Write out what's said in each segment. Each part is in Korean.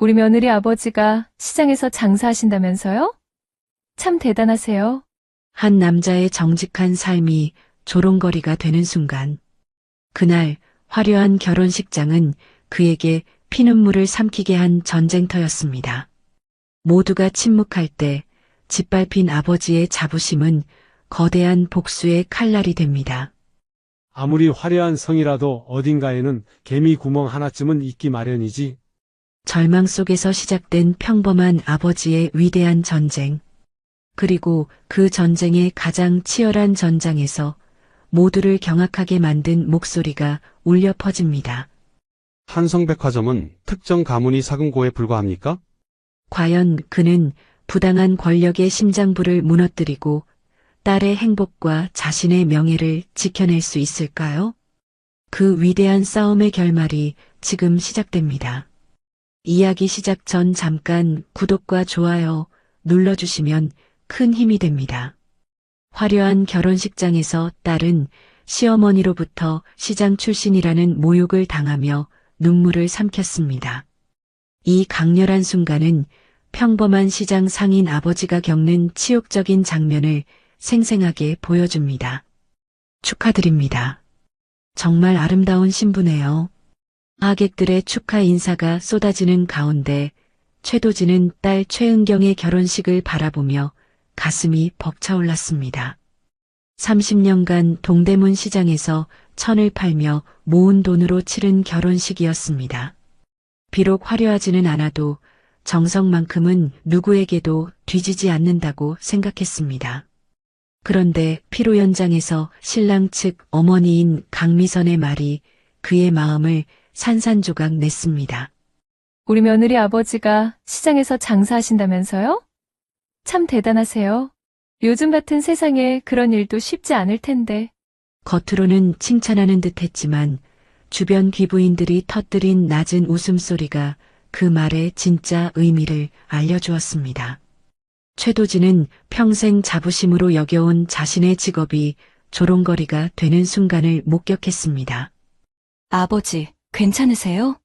우리 며느리 아버지가 시장에서 장사하신다면서요? 참 대단하세요. 한 남자의 정직한 삶이 조롱거리가 되는 순간, 그날 화려한 결혼식장은 그에게 피눈물을 삼키게 한 전쟁터였습니다. 모두가 침묵할 때 짓밟힌 아버지의 자부심은 거대한 복수의 칼날이 됩니다. 아무리 화려한 성이라도 어딘가에는 개미 구멍 하나쯤은 있기 마련이지. 절망 속에서 시작된 평범한 아버지의 위대한 전쟁. 그리고 그 전쟁의 가장 치열한 전장에서 모두를 경악하게 만든 목소리가 울려 퍼집니다. 한성백화점은 특정 가문이 사은 고에 불과합니까? 과연 그는 부당한 권력의 심장부를 무너뜨리고 딸의 행복과 자신의 명예를 지켜낼 수 있을까요? 그 위대한 싸움의 결말이 지금 시작됩니다. 이야기 시작 전 잠깐 구독과 좋아요 눌러주시면 큰 힘이 됩니다. 화려한 결혼식장에서 딸은 시어머니로부터 시장 출신이라는 모욕을 당하며 눈물을 삼켰습니다. 이 강렬한 순간은 평범한 시장 상인 아버지가 겪는 치욕적인 장면을 생생하게 보여줍니다. 축하드립니다. 정말 아름다운 신부네요. 하객들의 축하 인사가 쏟아지는 가운데 최도진은 딸 최은경의 결혼식을 바라보며 가슴이 벅차올랐습니다. 30년간 동대문 시장에서 천을 팔며 모은 돈으로 치른 결혼식이었습니다. 비록 화려하지는 않아도 정성만큼은 누구에게도 뒤지지 않는다고 생각했습니다. 그런데 피로 연장에서 신랑 측 어머니인 강미선의 말이 그의 마음을 산산조각 냈습니다. 우리 며느리 아버지가 시장에서 장사하신다면서요? 참 대단하세요. 요즘 같은 세상에 그런 일도 쉽지 않을 텐데. 겉으로는 칭찬하는 듯 했지만 주변 귀부인들이 터뜨린 낮은 웃음소리가 그 말의 진짜 의미를 알려주었습니다. 최도진은 평생 자부심으로 여겨온 자신의 직업이 조롱거리가 되는 순간을 목격했습니다. 아버지, 괜찮으세요?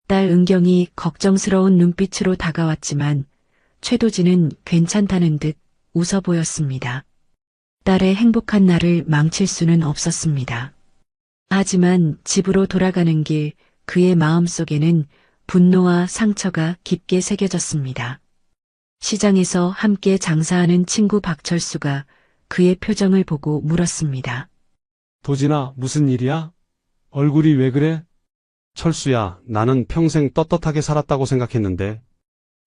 딸 은경이 걱정스러운 눈빛으로 다가왔지만 최도진은 괜찮다는 듯 웃어 보였습니다. 딸의 행복한 날을 망칠 수는 없었습니다. 하지만 집으로 돌아가는 길 그의 마음속에는 분노와 상처가 깊게 새겨졌습니다. 시장에서 함께 장사하는 친구 박철수가 그의 표정을 보고 물었습니다. 도진아, 무슨 일이야? 얼굴이 왜 그래? 철수야, 나는 평생 떳떳하게 살았다고 생각했는데.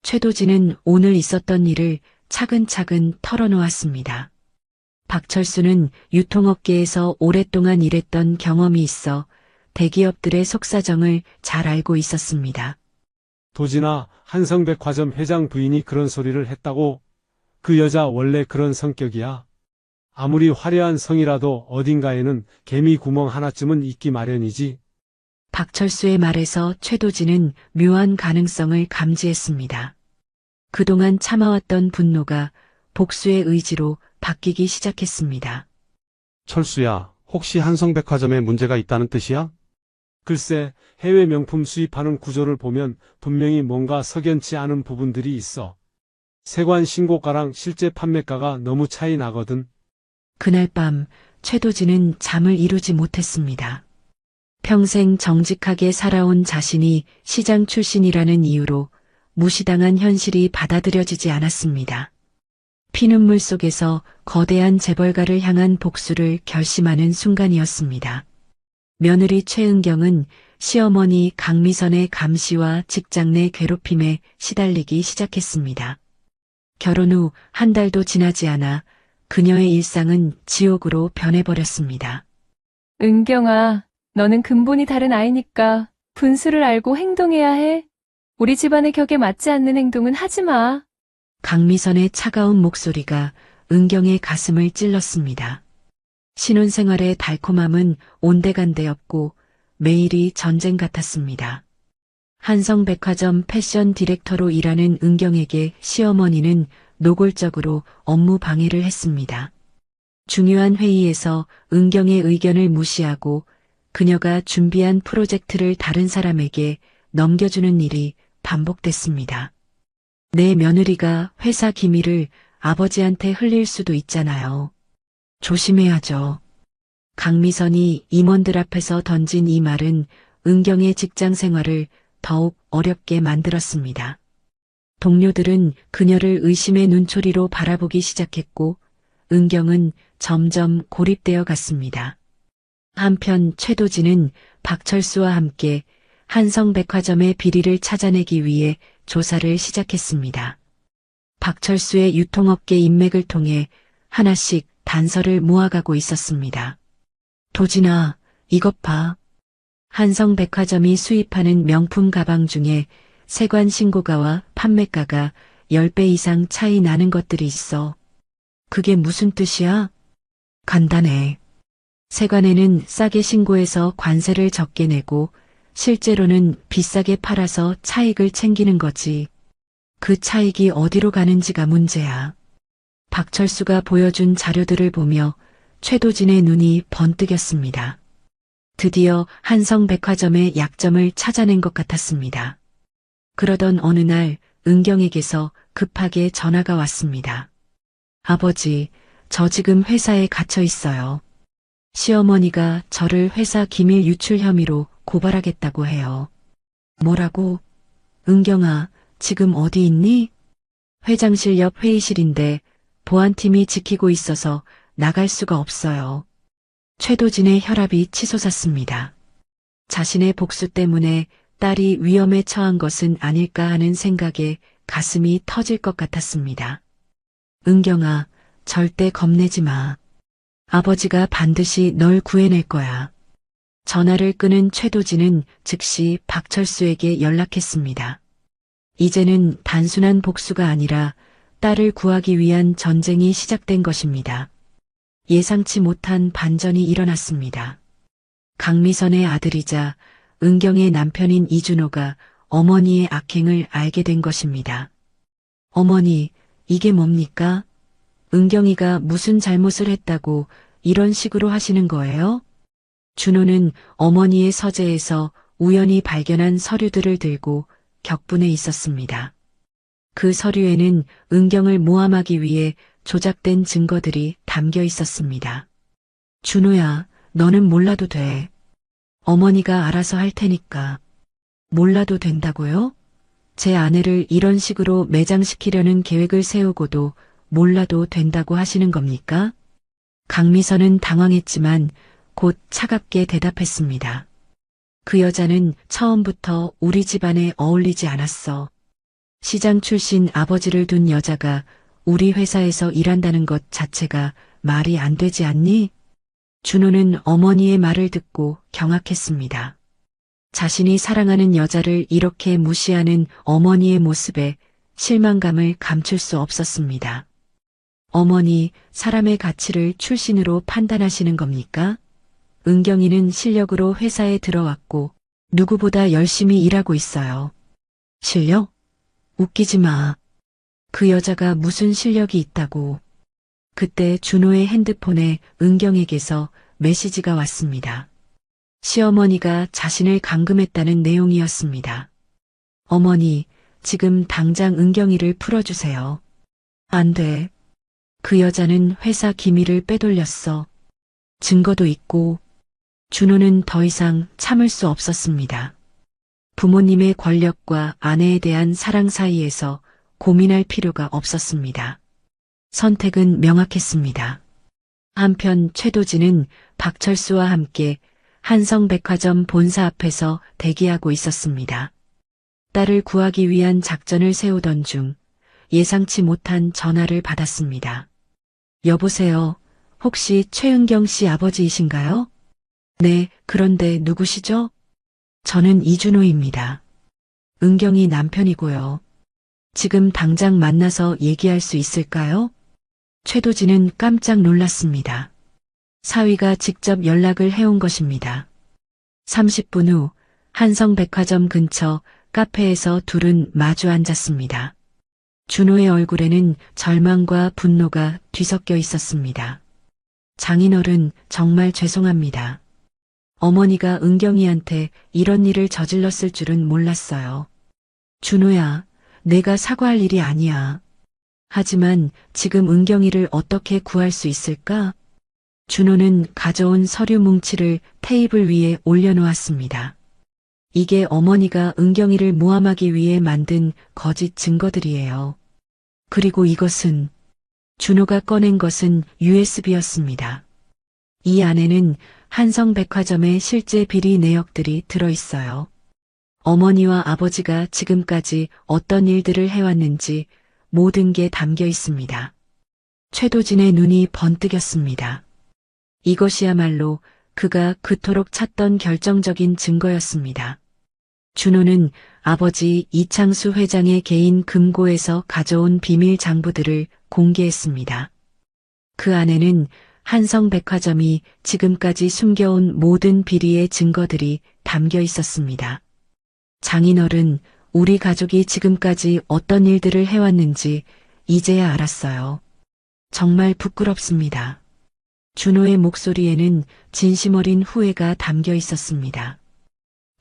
최도진은 오늘 있었던 일을 차근차근 털어놓았습니다. 박철수는 유통업계에서 오랫동안 일했던 경험이 있어 대기업들의 속사정을 잘 알고 있었습니다. 도진아, 한성백화점 회장 부인이 그런 소리를 했다고? 그 여자 원래 그런 성격이야. 아무리 화려한 성이라도 어딘가에는 개미 구멍 하나쯤은 있기 마련이지. 박철수의 말에서 최도진은 묘한 가능성을 감지했습니다. 그동안 참아왔던 분노가 복수의 의지로 바뀌기 시작했습니다. 철수야, 혹시 한성백화점에 문제가 있다는 뜻이야? 글쎄, 해외 명품 수입하는 구조를 보면 분명히 뭔가 석연치 않은 부분들이 있어. 세관 신고가랑 실제 판매가가 너무 차이 나거든. 그날 밤 최도진은 잠을 이루지 못했습니다. 평생 정직하게 살아온 자신이 시장 출신이라는 이유로 무시당한 현실이 받아들여지지 않았습니다. 피눈물 속에서 거대한 재벌가를 향한 복수를 결심하는 순간이었습니다. 며느리 최은경은 시어머니 강미선의 감시와 직장 내 괴롭힘에 시달리기 시작했습니다. 결혼 후 한 달도 지나지 않아 그녀의 일상은 지옥으로 변해버렸습니다. 은경아, 너는 근본이 다른 아이니까 분수를 알고 행동해야 해. 우리 집안의 격에 맞지 않는 행동은 하지 마. 강미선의 차가운 목소리가 은경의 가슴을 찔렀습니다. 신혼생활의 달콤함은 온데간데였고 매일이 전쟁 같았습니다. 한성백화점 패션 디렉터로 일하는 은경에게 시어머니는 노골적으로 업무 방해를 했습니다. 중요한 회의에서 은경의 의견을 무시하고 그녀가 준비한 프로젝트를 다른 사람에게 넘겨주는 일이 반복됐습니다. 내 며느리가 회사 기밀을 아버지한테 흘릴 수도 있잖아요. 조심해야죠. 강미선이 임원들 앞에서 던진 이 말은 은경의 직장 생활을 더욱 어렵게 만들었습니다. 동료들은 그녀를 의심의 눈초리로 바라보기 시작했고 은경은 점점 고립되어 갔습니다. 한편 최도진은 박철수와 함께 한성백화점의 비리를 찾아내기 위해 조사를 시작했습니다. 박철수의 유통업계 인맥을 통해 하나씩 단서를 모아가고 있었습니다. 도진아, 이것 봐. 한성백화점이 수입하는 명품 가방 중에 세관 신고가와 판매가가 10배 이상 차이 나는 것들이 있어. 그게 무슨 뜻이야? 간단해. 세관에는 싸게 신고해서 관세를 적게 내고 실제로는 비싸게 팔아서 차익을 챙기는 거지. 그 차익이 어디로 가는지가 문제야. 박철수가 보여준 자료들을 보며 최도진의 눈이 번뜩였습니다. 드디어 한성백화점의 약점을 찾아낸 것 같았습니다. 그러던 어느 날 은경에게서 급하게 전화가 왔습니다. 아버지, 저 지금 회사에 갇혀 있어요. 시어머니가 저를 회사 기밀 유출 혐의로 고발하겠다고 해요. 뭐라고? 은경아, 지금 어디 있니? 회장실 옆 회의실인데 보안팀이 지키고 있어서 나갈 수가 없어요. 최도진의 혈압이 치솟았습니다. 자신의 복수 때문에 딸이 위험에 처한 것은 아닐까 하는 생각에 가슴이 터질 것 같았습니다. 은경아, 절대 겁내지 마. 아버지가 반드시 널 구해낼 거야. 전화를 끊은 최도진은 즉시 박철수에게 연락했습니다. 이제는 단순한 복수가 아니라 딸을 구하기 위한 전쟁이 시작된 것입니다. 예상치 못한 반전이 일어났습니다. 강미선의 아들이자 은경의 남편인 이준호가 어머니의 악행을 알게 된 것입니다. 어머니, 이게 뭡니까? 은경이가 무슨 잘못을 했다고 이런 식으로 하시는 거예요? 준호는 어머니의 서재에서 우연히 발견한 서류들을 들고 격분해 있었습니다. 그 서류에는 은경을 모함하기 위해 조작된 증거들이 담겨 있었습니다. 준호야, 너는 몰라도 돼. 어머니가 알아서 할 테니까. 몰라도 된다고요? 제 아내를 이런 식으로 매장시키려는 계획을 세우고도 몰라도 된다고 하시는 겁니까? 강미선은 당황했지만 곧 차갑게 대답했습니다. 그 여자는 처음부터 우리 집안에 어울리지 않았어. 시장 출신 아버지를 둔 여자가 우리 회사에서 일한다는 것 자체가 말이 안 되지 않니? 준호는 어머니의 말을 듣고 경악했습니다. 자신이 사랑하는 여자를 이렇게 무시하는 어머니의 모습에 실망감을 감출 수 없었습니다. 어머니, 사람의 가치를 출신으로 판단하시는 겁니까? 은경이는 실력으로 회사에 들어왔고 누구보다 열심히 일하고 있어요. 실력? 웃기지 마. 그 여자가 무슨 실력이 있다고. 그때 준호의 핸드폰에 은경에게서 메시지가 왔습니다. 시어머니가 자신을 감금했다는 내용이었습니다. 어머니, 지금 당장 은경이를 풀어주세요. 안 돼. 그 여자는 회사 기밀을 빼돌렸어. 증거도 있고. 준호는 더 이상 참을 수 없었습니다. 부모님의 권력과 아내에 대한 사랑 사이에서 고민할 필요가 없었습니다. 선택은 명확했습니다. 한편 최도진은 박철수와 함께 한성백화점 본사 앞에서 대기하고 있었습니다. 딸을 구하기 위한 작전을 세우던 중 예상치 못한 전화를 받았습니다. 여보세요. 혹시 최은경 씨 아버지이신가요? 네, 그런데 누구시죠? 저는 이준호입니다. 은경이 남편이고요. 지금 당장 만나서 얘기할 수 있을까요? 최도진은 깜짝 놀랐습니다. 사위가 직접 연락을 해온 것입니다. 30분 후 한성백화점 근처 카페에서 둘은 마주 앉았습니다. 준호의 얼굴에는 절망과 분노가 뒤섞여 있었습니다. 장인어른, 정말 죄송합니다. 어머니가 은경이한테 이런 일을 저질렀을 줄은 몰랐어요. 준호야, 내가 사과할 일이 아니야. 하지만 지금 은경이를 어떻게 구할 수 있을까? 준호는 가져온 서류 뭉치를 테이블 위에 올려놓았습니다. 이게 어머니가 은경이를 모함하기 위해 만든 거짓 증거들이에요. 그리고 이것은 준호가 꺼낸 것은 USB였습니다. 이 안에는 한성백화점의 실제 비리 내역들이 들어있어요. 어머니와 아버지가 지금까지 어떤 일들을 해왔는지 모든 게 담겨 있습니다. 최도진의 눈이 번뜩였습니다. 이것이야말로 그가 그토록 찾던 결정적인 증거였습니다. 준호는 아버지 이창수 회장의 개인 금고에서 가져온 비밀 장부들을 공개했습니다. 그 안에는 한성백화점이 지금까지 숨겨온 모든 비리의 증거들이 담겨 있었습니다. 장인어른, 우리 가족이 지금까지 어떤 일들을 해왔는지 이제야 알았어요. 정말 부끄럽습니다. 준호의 목소리에는 진심 어린 후회가 담겨 있었습니다.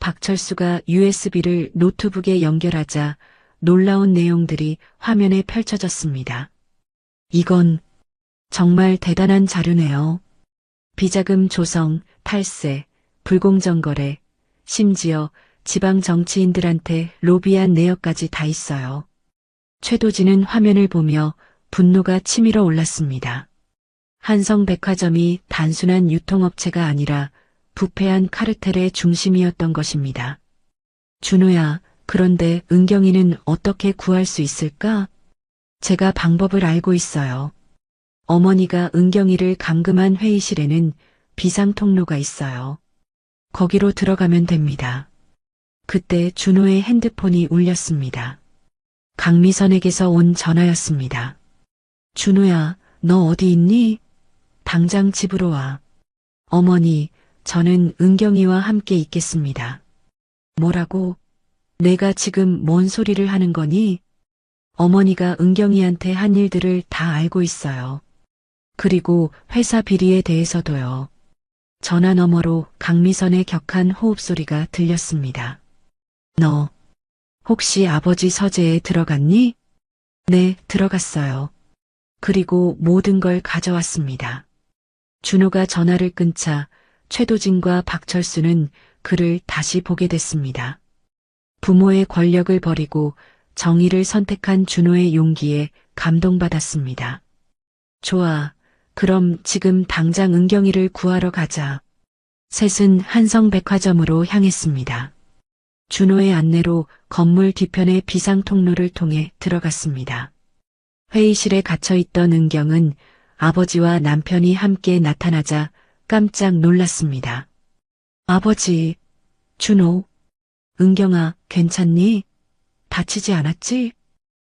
박철수가 USB를 노트북에 연결하자 놀라운 내용들이 화면에 펼쳐졌습니다. 이건 정말 대단한 자료네요. 비자금 조성, 탈세, 불공정 거래, 심지어 지방 정치인들한테 로비한 내역까지 다 있어요. 최도진은 화면을 보며 분노가 치밀어 올랐습니다. 한성백화점이 단순한 유통업체가 아니라 부패한 카르텔의 중심이었던 것입니다. 준호야, 그런데 은경이는 어떻게 구할 수 있을까? 제가 방법을 알고 있어요. 어머니가 은경이를 감금한 회의실에는 비상통로가 있어요. 거기로 들어가면 됩니다. 그때 준호의 핸드폰이 울렸습니다. 강미선에게서 온 전화였습니다. 준호야, 너 어디 있니? 당장 집으로 와. 어머니, 저는 은경이와 함께 있겠습니다. 뭐라고? 내가 지금 뭔 소리를 하는 거니? 어머니가 은경이한테 한 일들을 다 알고 있어요. 그리고 회사 비리에 대해서도요. 전화 너머로 강미선의 격한 호흡소리가 들렸습니다. 너 혹시 아버지 서재에 들어갔니? 네, 들어갔어요. 그리고 모든 걸 가져왔습니다. 준호가 전화를 끊자 최도진과 박철수는 그를 다시 보게 됐습니다. 부모의 권력을 버리고 정의를 선택한 준호의 용기에 감동받았습니다. 좋아, 그럼 지금 당장 은경이를 구하러 가자. 셋은 한성백화점으로 향했습니다. 준호의 안내로 건물 뒤편의 비상통로를 통해 들어갔습니다. 회의실에 갇혀있던 은경은 아버지와 남편이 함께 나타나자 깜짝 놀랐습니다. 아버지, 준호, 은경아, 괜찮니? 다치지 않았지?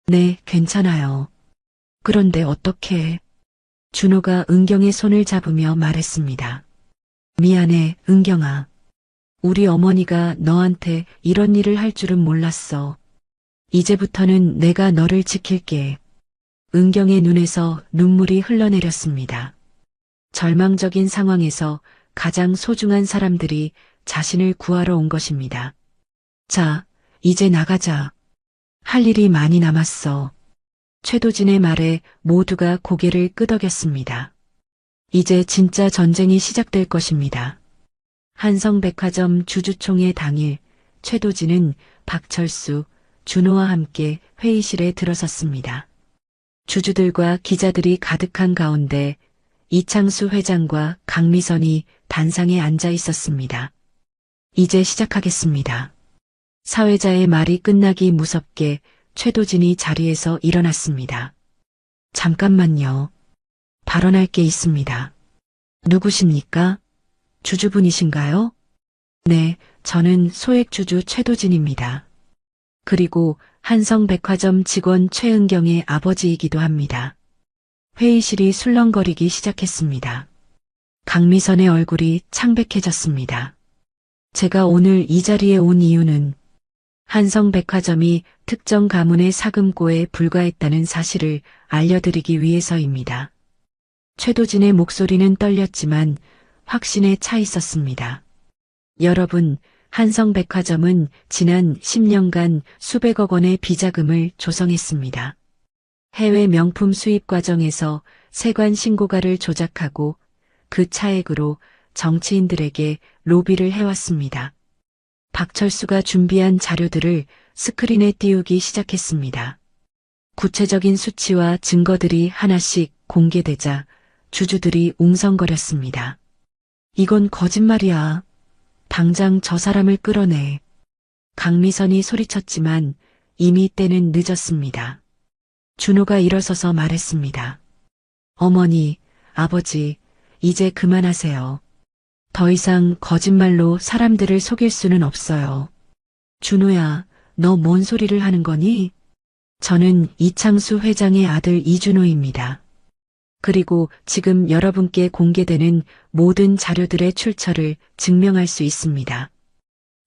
네, 괜찮아요. 그런데 어떻게? 준호가 은경의 손을 잡으며 말했습니다. 미안해, 은경아. 우리 어머니가 너한테 이런 일을 할 줄은 몰랐어. 이제부터는 내가 너를 지킬게. 은경의 눈에서 눈물이 흘러내렸습니다. 절망적인 상황에서 가장 소중한 사람들이 자신을 구하러 온 것입니다. 자, 이제 나가자. 할 일이 많이 남았어. 최도진의 말에 모두가 고개를 끄덕였습니다. 이제 진짜 전쟁이 시작될 것입니다. 한성백화점 주주총회 당일 최도진은 박철수, 준호와 함께 회의실에 들어섰습니다. 주주들과 기자들이 가득한 가운데 이창수 회장과 강미선이 단상에 앉아 있었습니다. 이제 시작하겠습니다. 사회자의 말이 끝나기 무섭게 최도진이 자리에서 일어났습니다. 잠깐만요. 발언할 게 있습니다. 누구십니까? 주주분이신가요? 네, 저는 소액주주 최도진입니다. 그리고 한성백화점 직원 최은경의 아버지이기도 합니다. 회의실이 술렁거리기 시작했습니다. 강미선의 얼굴이 창백해졌습니다. 제가 오늘 이 자리에 온 이유는 한성백화점이 특정 가문의 사금고에 불과했다는 사실을 알려드리기 위해서입니다. 최도진의 목소리는 떨렸지만 확신에 차 있었습니다. 여러분, 한성백화점은 지난 10년간 수백억 원의 비자금을 조성했습니다. 해외 명품 수입 과정에서 세관 신고가를 조작하고 그 차액으로 정치인들에게 로비를 해왔습니다. 박철수가 준비한 자료들을 스크린에 띄우기 시작했습니다. 구체적인 수치와 증거들이 하나씩 공개되자 주주들이 웅성거렸습니다. 이건 거짓말이야. 당장 저 사람을 끌어내. 강미선이 소리쳤지만 이미 때는 늦었습니다. 준호가 일어서서 말했습니다. 어머니, 아버지, 이제 그만하세요. 더 이상 거짓말로 사람들을 속일 수는 없어요. 준호야, 너 뭔 소리를 하는 거니? 저는 이창수 회장의 아들 이준호입니다. 그리고 지금 여러분께 공개되는 모든 자료들의 출처를 증명할 수 있습니다.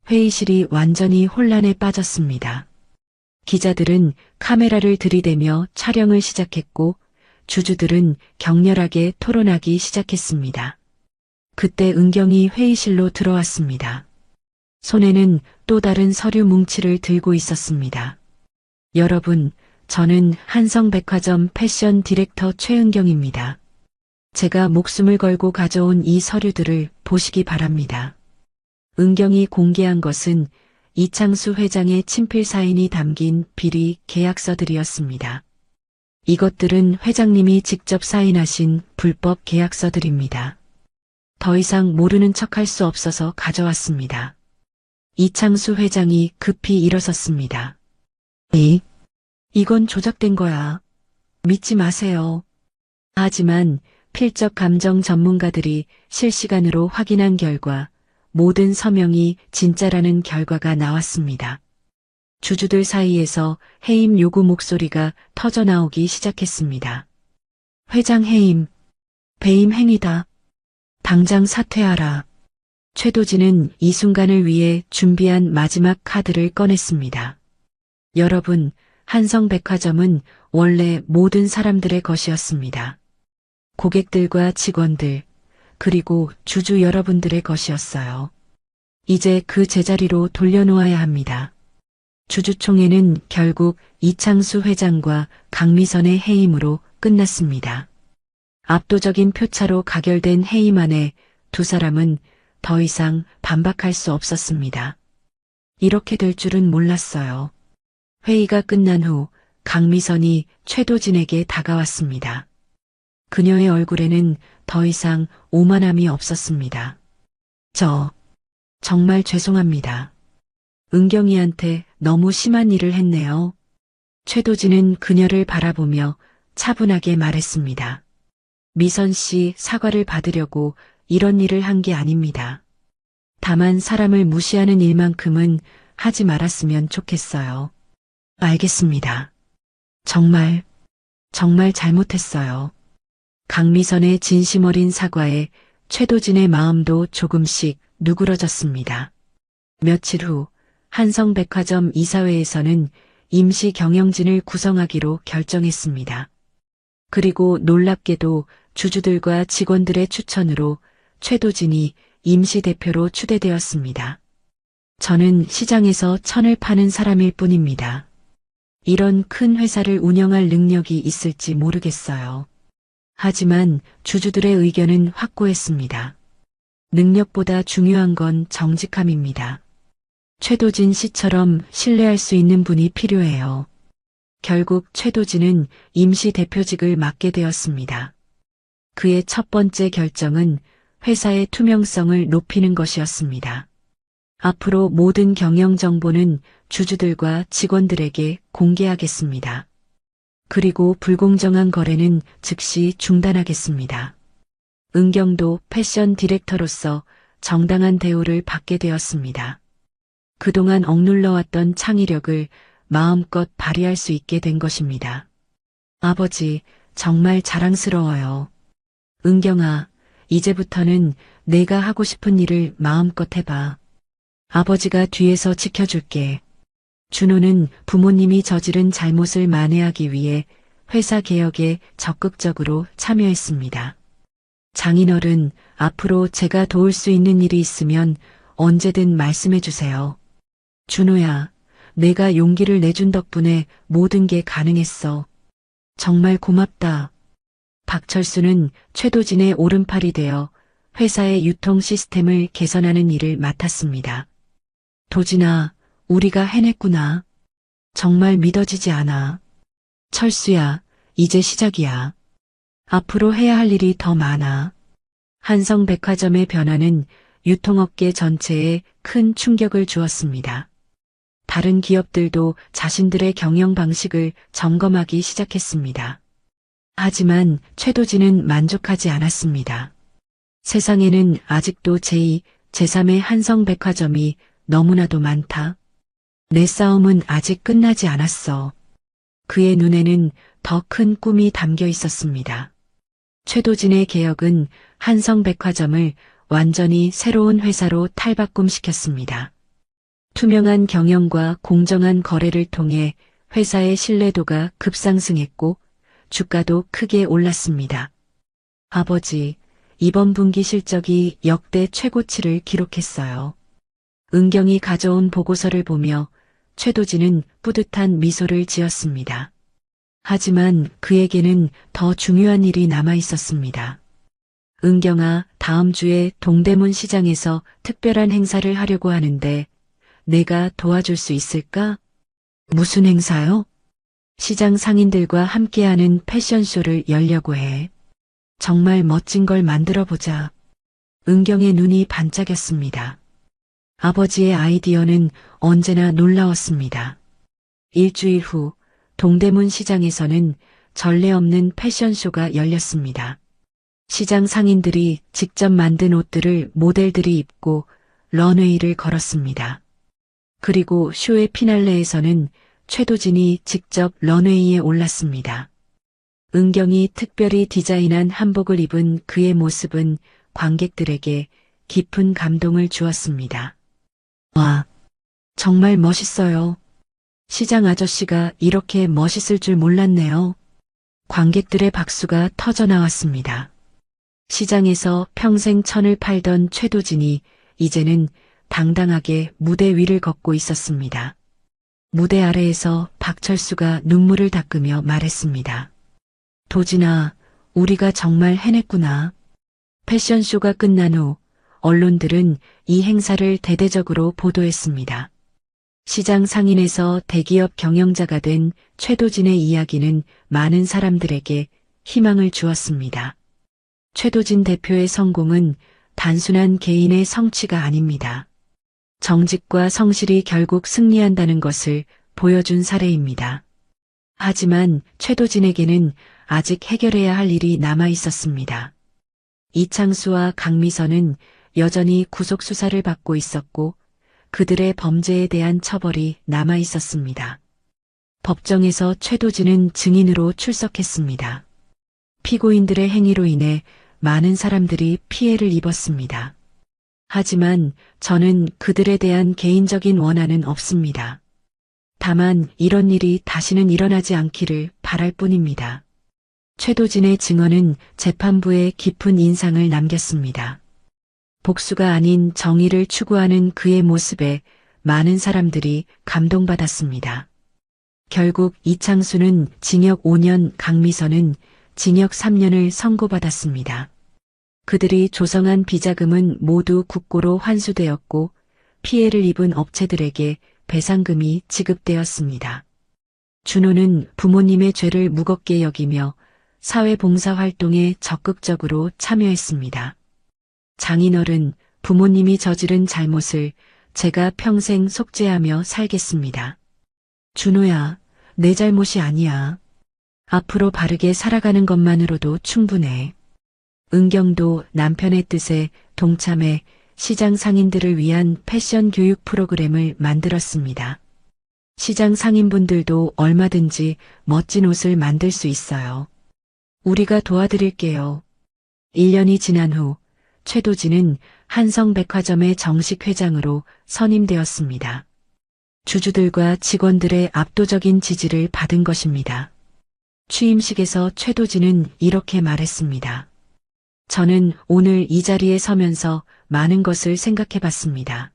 회의실이 완전히 혼란에 빠졌습니다. 기자들은 카메라를 들이대며 촬영을 시작했고 주주들은 격렬하게 토론하기 시작했습니다. 그때 은경이 회의실로 들어왔습니다. 손에는 또 다른 서류 뭉치를 들고 있었습니다. 여러분, 저는 한성백화점 패션 디렉터 최은경입니다. 제가 목숨을 걸고 가져온 이 서류들을 보시기 바랍니다. 은경이 공개한 것은 이창수 회장의 친필 사인이 담긴 비리 계약서들이었습니다. 이것들은 회장님이 직접 사인하신 불법 계약서들입니다. 더 이상 모르는 척할 수 없어서 가져왔습니다. 이창수 회장이 급히 일어섰습니다. 이건 조작된 거야. 믿지 마세요. 하지만 필적 감정 전문가들이 실시간으로 확인한 결과 모든 서명이 진짜라는 결과가 나왔습니다. 주주들 사이에서 해임 요구 목소리가 터져나오기 시작했습니다. 회장 해임, 배임 행위다. 당장 사퇴하라. 최도진은 이 순간을 위해 준비한 마지막 카드를 꺼냈습니다. 여러분, 한성백화점은 원래 모든 사람들의 것이었습니다. 고객들과 직원들, 그리고 주주 여러분들의 것이었어요. 이제 그 제자리로 돌려놓아야 합니다. 주주총회는 결국 이창수 회장과 강미선의 해임으로 끝났습니다. 압도적인 표차로 가결된 해임 안에 두 사람은 더 이상 반박할 수 없었습니다. 이렇게 될 줄은 몰랐어요. 회의가 끝난 후 강미선이 최도진에게 다가왔습니다. 그녀의 얼굴에는 더 이상 오만함이 없었습니다. 정말 죄송합니다. 은경이한테 너무 심한 일을 했네요. 최도진은 그녀를 바라보며 차분하게 말했습니다. 미선 씨 사과를 받으려고 이런 일을 한 게 아닙니다. 다만 사람을 무시하는 일만큼은 하지 말았으면 좋겠어요. 알겠습니다. 정말 잘못했어요. 강미선의 진심 어린 사과에 최도진의 마음도 조금씩 누그러졌습니다. 며칠 후 한성백화점 이사회에서는 임시 경영진을 구성하기로 결정했습니다. 그리고 놀랍게도 주주들과 직원들의 추천으로 최도진이 임시 대표로 추대되었습니다. 저는 시장에서 천을 파는 사람일 뿐입니다. 이런 큰 회사를 운영할 능력이 있을지 모르겠어요. 하지만 주주들의 의견은 확고했습니다. 능력보다 중요한 건 정직함입니다. 최도진 씨처럼 신뢰할 수 있는 분이 필요해요. 결국 최도진은 임시 대표직을 맡게 되었습니다. 그의 첫 번째 결정은 회사의 투명성을 높이는 것이었습니다. 앞으로 모든 경영 정보는 주주들과 직원들에게 공개하겠습니다. 그리고 불공정한 거래는 즉시 중단하겠습니다. 은경도 패션 디렉터로서 정당한 대우를 받게 되었습니다. 그동안 억눌러왔던 창의력을 마음껏 발휘할 수 있게 된 것입니다. 아버지, 정말 자랑스러워요. 은경아, 이제부터는 내가 하고 싶은 일을 마음껏 해봐. 아버지가 뒤에서 지켜줄게. 준호는 부모님이 저지른 잘못을 만회하기 위해 회사 개혁에 적극적으로 참여했습니다. 장인어른, 앞으로 제가 도울 수 있는 일이 있으면 언제든 말씀해 주세요. 준호야, 내가 용기를 내준 덕분에 모든 게 가능했어. 정말 고맙다. 박철수는 최도진의 오른팔이 되어 회사의 유통 시스템을 개선하는 일을 맡았습니다. 도진아, 우리가 해냈구나. 정말 믿어지지 않아. 철수야, 이제 시작이야. 앞으로 해야 할 일이 더 많아. 한성백화점의 변화는 유통업계 전체에 큰 충격을 주었습니다. 다른 기업들도 자신들의 경영 방식을 점검하기 시작했습니다. 하지만 최도진은 만족하지 않았습니다. 세상에는 아직도 제2, 제3의 한성백화점이 너무나도 많다. 내 싸움은 아직 끝나지 않았어. 그의 눈에는 더 큰 꿈이 담겨 있었습니다. 최도진의 개혁은 한성백화점을 완전히 새로운 회사로 탈바꿈시켰습니다. 투명한 경영과 공정한 거래를 통해 회사의 신뢰도가 급상승했고 주가도 크게 올랐습니다. 아버지, 이번 분기 실적이 역대 최고치를 기록했어요. 은경이 가져온 보고서를 보며 최도진은 뿌듯한 미소를 지었습니다. 하지만 그에게는 더 중요한 일이 남아 있었습니다. 은경아, 다음 주에 동대문 시장에서 특별한 행사를 하려고 하는데 내가 도와줄 수 있을까? 무슨 행사요? 시장 상인들과 함께하는 패션쇼를 열려고 해. 정말 멋진 걸 만들어 보자. 은경의 눈이 반짝였습니다. 아버지의 아이디어는 언제나 놀라웠습니다. 일주일 후 동대문 시장에서는 전례 없는 패션쇼가 열렸습니다. 시장 상인들이 직접 만든 옷들을 모델들이 입고 런웨이를 걸었습니다. 그리고 쇼의 피날레에서는 최도진이 직접 런웨이에 올랐습니다. 은경이 특별히 디자인한 한복을 입은 그의 모습은 관객들에게 깊은 감동을 주었습니다. 와, 정말 멋있어요. 시장 아저씨가 이렇게 멋있을 줄 몰랐네요. 관객들의 박수가 터져 나왔습니다. 시장에서 평생 천을 팔던 최도진이 이제는 당당하게 무대 위를 걷고 있었습니다. 무대 아래에서 박철수가 눈물을 닦으며 말했습니다. 도진아, 우리가 정말 해냈구나. 패션쇼가 끝난 후 언론들은 이 행사를 대대적으로 보도했습니다. 시장 상인에서 대기업 경영자가 된 최도진의 이야기는 많은 사람들에게 희망을 주었습니다. 최도진 대표의 성공은 단순한 개인의 성취가 아닙니다. 정직과 성실이 결국 승리한다는 것을 보여준 사례입니다. 하지만 최도진에게는 아직 해결해야 할 일이 남아 있었습니다. 이창수와 강미선은 여전히 구속 수사를 받고 있었고 그들의 범죄에 대한 처벌이 남아 있었습니다. 법정에서 최도진은 증인으로 출석했습니다. 피고인들의 행위로 인해 많은 사람들이 피해를 입었습니다. 하지만 저는 그들에 대한 개인적인 원한은 없습니다. 다만 이런 일이 다시는 일어나지 않기를 바랄 뿐입니다. 최도진의 증언은 재판부에 깊은 인상을 남겼습니다. 복수가 아닌 정의를 추구하는 그의 모습에 많은 사람들이 감동받았습니다. 결국 이창수는 징역 5년, 강미선은 징역 3년을 선고받았습니다. 그들이 조성한 비자금은 모두 국고로 환수되었고 피해를 입은 업체들에게 배상금이 지급되었습니다. 준호는 부모님의 죄를 무겁게 여기며 사회봉사 활동에 적극적으로 참여했습니다. 장인어른, 부모님이 저지른 잘못을 제가 평생 속죄하며 살겠습니다. 준호야, 내 잘못이 아니야. 앞으로 바르게 살아가는 것만으로도 충분해. 은경도 남편의 뜻에 동참해 시장 상인들을 위한 패션 교육 프로그램을 만들었습니다. 시장 상인분들도 얼마든지 멋진 옷을 만들 수 있어요. 우리가 도와드릴게요. 1년이 지난 후 최도진은 한성백화점의 정식 회장으로 선임되었습니다. 주주들과 직원들의 압도적인 지지를 받은 것입니다. 취임식에서 최도진은 이렇게 말했습니다. 저는 오늘 이 자리에 서면서 많은 것을 생각해 봤습니다.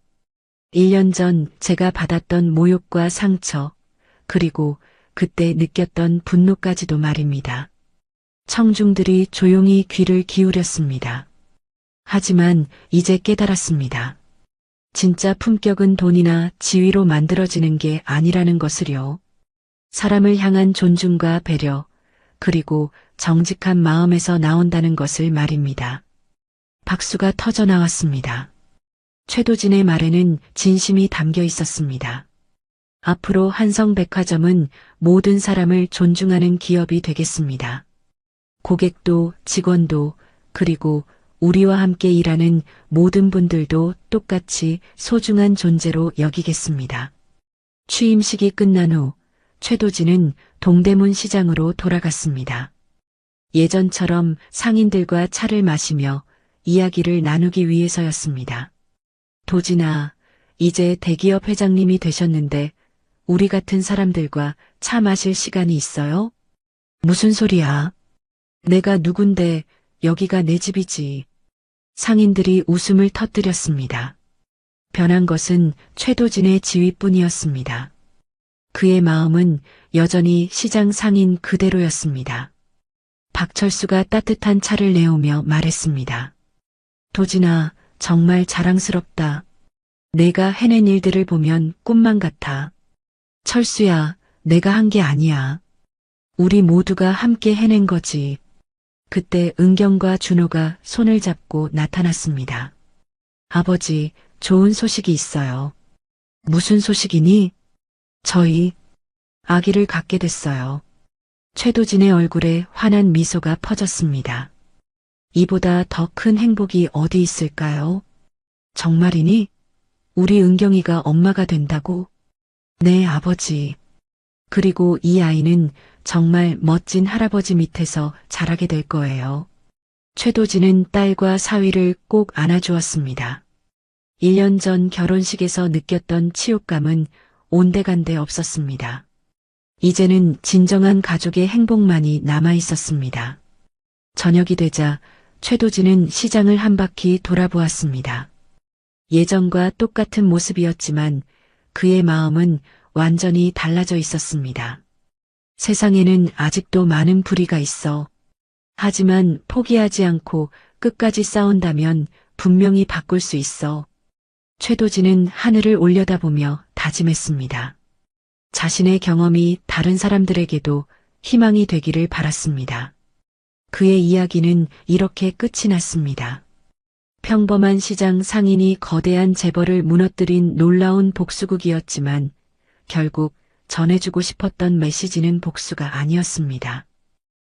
1년 전 제가 받았던 모욕과 상처, 그리고 그때 느꼈던 분노까지도 말입니다. 청중들이 조용히 귀를 기울였습니다. 하지만 이제 깨달았습니다. 진짜 품격은 돈이나 지위로 만들어지는 게 아니라는 것을요. 사람을 향한 존중과 배려, 그리고 정직한 마음에서 나온다는 것을 말입니다. 박수가 터져 나왔습니다. 최도진의 말에는 진심이 담겨 있었습니다. 앞으로 한성백화점은 모든 사람을 존중하는 기업이 되겠습니다. 고객도 직원도 그리고 우리와 함께 일하는 모든 분들도 똑같이 소중한 존재로 여기겠습니다. 취임식이 끝난 후 최도진은 동대문 시장으로 돌아갔습니다. 예전처럼 상인들과 차를 마시며 이야기를 나누기 위해서였습니다. 도진아, 이제 대기업 회장님이 되셨는데 우리 같은 사람들과 차 마실 시간이 있어요? 무슨 소리야? 내가 누군데 여기가 내 집이지. 상인들이 웃음을 터뜨렸습니다. 변한 것은 최도진의 지위뿐이었습니다. 그의 마음은 여전히 시장 상인 그대로였습니다. 박철수가 따뜻한 차를 내오며 말했습니다. 도진아, 정말 자랑스럽다. 내가 해낸 일들을 보면 꿈만 같아. 철수야, 내가 한 게 아니야. 우리 모두가 함께 해낸 거지. 그때 은경과 준호가 손을 잡고 나타났습니다. 아버지, 좋은 소식이 있어요. 무슨 소식이니? 저희 아기를 갖게 됐어요. 최도진의 얼굴에 환한 미소가 퍼졌습니다. 이보다 더 큰 행복이 어디 있을까요? 정말이니? 우리 은경이가 엄마가 된다고? 네, 아버지. 그리고 이 아이는 정말 멋진 할아버지 밑에서 자라게 될 거예요. 최도진은 딸과 사위를 꼭 안아주었습니다. 1년 전 결혼식에서 느꼈던 치욕감은 온데간데 없었습니다. 이제는 진정한 가족의 행복만이 남아 있었습니다. 저녁이 되자 최도진은 시장을 한 바퀴 돌아보았습니다. 예전과 똑같은 모습이었지만 그의 마음은 완전히 달라져 있었습니다. 세상에는 아직도 많은 불의가 있어. 하지만 포기하지 않고 끝까지 싸운다면 분명히 바꿀 수 있어. 최도진은 하늘을 올려다보며 다짐했습니다. 자신의 경험이 다른 사람들에게도 희망이 되기를 바랐습니다. 그의 이야기는 이렇게 끝이 났습니다. 평범한 시장 상인이 거대한 재벌을 무너뜨린 놀라운 복수극이었지만 결국 전해주고 싶었던 메시지는 복수가 아니었습니다.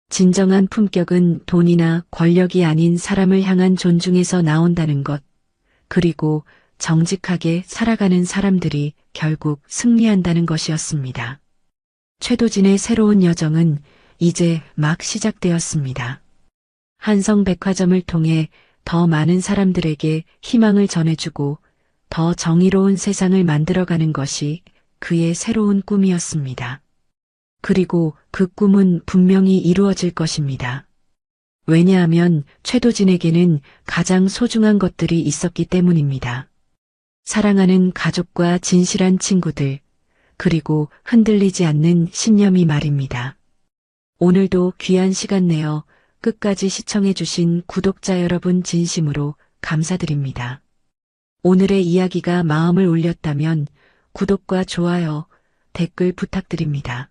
진정한 품격은 돈이나 권력이 아닌 사람을 향한 존중에서 나온다는 것, 그리고 정직하게 살아가는 사람들이 결국 승리한다는 것이었습니다. 최도진의 새로운 여정은 이제 막 시작되었습니다. 한성백화점을 통해 더 많은 사람들에게 희망을 전해주고 더 정의로운 세상을 만들어가는 것이 그의 새로운 꿈이었습니다. 그리고 그 꿈은 분명히 이루어질 것입니다. 왜냐하면 최도진에게는 가장 소중한 것들이 있었기 때문입니다. 사랑하는 가족과 진실한 친구들, 그리고 흔들리지 않는 신념이 말입니다. 오늘도 귀한 시간 내어 끝까지 시청해주신 구독자 여러분 진심으로 감사드립니다. 오늘의 이야기가 마음을 울렸다면 구독과 좋아요, 댓글 부탁드립니다.